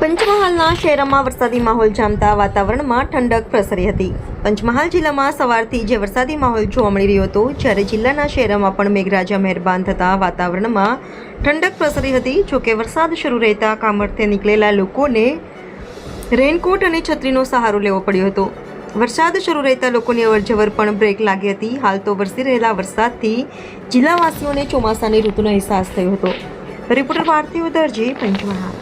પંચમહાલના શહેરમાં વરસાદી માહોલ જામતા વાતાવરણમાં ઠંડક પ્રસરી હતી. પંચમહાલ જિલ્લામાં સવારથી જે વરસાદી માહોલ જોવા મળી રહ્યો હતો, જ્યારે જિલ્લાના શહેરોમાં પણ મેઘરાજા મહેરબાન થતાં વાતાવરણમાં ઠંડક પ્રસરી હતી. જોકે વરસાદ શરૂ રહેતા કામ અર્થે નીકળેલા લોકોને રેનકોટ અને છત્રીનો સહારો લેવો પડ્યો હતો. વરસાદ શરૂ રહેતા લોકોની અવરજવર પણ બ્રેક લાગી હતી. હાલ તો વરસી રહેલા વરસાદથી જિલ્લાવાસીઓને ચોમાસાની ઋતુનો અહેસાસ થયો હતો. રિપોર્ટર પાર્થિવ દરજી, પંચમહાલ.